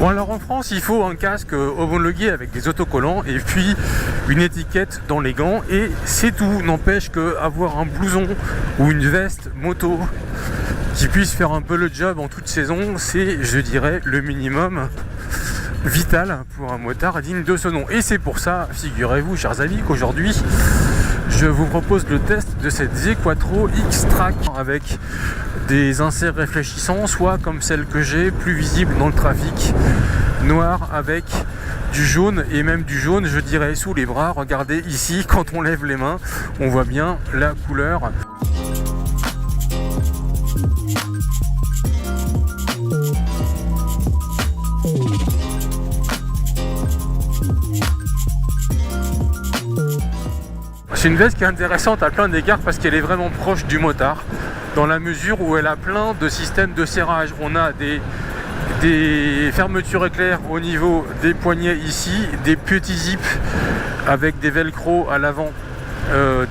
Bon, alors en France, il faut un casque homologué avec des autocollants et puis une étiquette dans les gants et c'est tout. N'empêche qu'avoir un blouson ou une veste moto qui puisse faire un peu le job en toute saison, c'est, je dirais, le minimum vital pour un motard digne de ce nom. Et c'est pour ça, figurez-vous, chers amis, qu'aujourd'hui je vous propose le test de cette Z-Quattro X-Track avec des inserts réfléchissants, soit comme celle que j'ai, plus visible dans le trafic, noir avec du jaune, et même du jaune, je dirais, sous les bras. Regardez ici, quand on lève les mains, on voit bien la couleur. C'est une veste qui est intéressante à plein d'égards parce qu'elle est vraiment proche du motard dans la mesure où elle a plein de systèmes de serrage. On a des fermetures éclairs au niveau des poignets ici, des petits zips avec des velcro à l'avant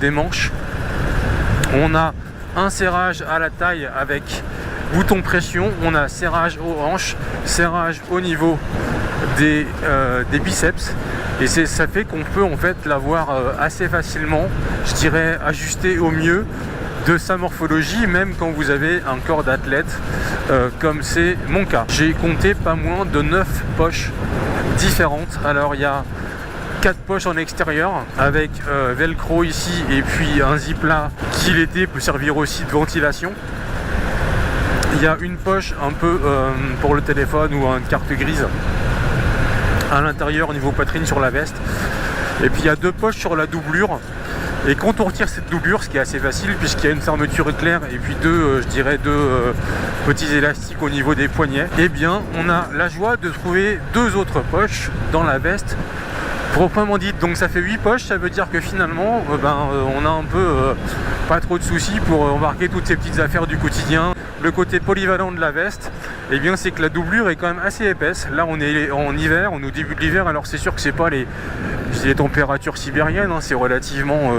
des manches. On a un serrage à la taille avec bouton pression, on a serrage aux hanches, serrage au niveau des biceps. Et ça fait qu'on peut en fait l'avoir assez facilement, je dirais, ajusté au mieux de sa morphologie, même quand vous avez un corps d'athlète comme c'est mon cas. J'ai compté pas moins de 9 poches différentes. Alors il y a 4 poches en extérieur avec velcro ici et puis un zip là qui l'été peut servir aussi de ventilation. Il y a une poche un peu pour le téléphone ou une carte grise à l'intérieur au niveau poitrine sur la veste, et puis il y a 2 poches sur la doublure. Et quand on retire cette doublure, ce qui est assez facile puisqu'il y a une fermeture éclair et puis deux petits élastiques au niveau des poignets, et bien on a la joie de trouver 2 autres poches dans la veste proprement dite. Donc ça fait 8 poches, ça veut dire que finalement on a un peu pas trop de soucis pour embarquer toutes ces petites affaires du quotidien. Le côté polyvalent de la veste, eh bien c'est que la doublure est quand même assez épaisse. Là on est en hiver, on est au début de l'hiver, alors c'est sûr que c'est pas les températures sibériennes, hein, c'est relativement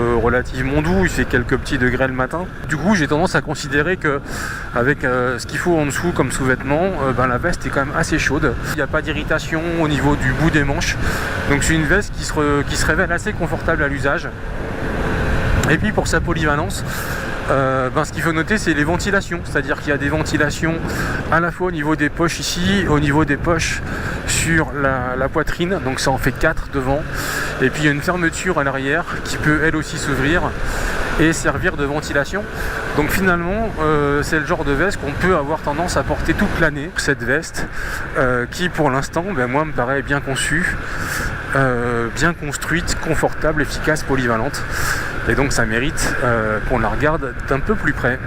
doux, il fait quelques petits degrés le matin. Du coup j'ai tendance à considérer que avec ce qu'il faut en dessous comme sous-vêtement, la veste est quand même assez chaude. Il n'y a pas d'irritation au niveau du bout des manches, donc c'est une veste qui se révèle assez confortable à l'usage. Et puis pour sa polyvalence, ce qu'il faut noter, c'est les ventilations, c'est-à-dire qu'il y a des ventilations à la fois au niveau des poches ici, au niveau des poches sur la poitrine, donc ça en fait 4 devant, et puis il y a une fermeture à l'arrière qui peut elle aussi s'ouvrir et servir de ventilation. Donc finalement c'est le genre de veste qu'on peut avoir tendance à porter toute l'année. Cette veste qui pour l'instant moi me paraît bien conçue, bien construite, confortable, efficace, polyvalente, et donc ça mérite qu'on la regarde d'un peu plus près.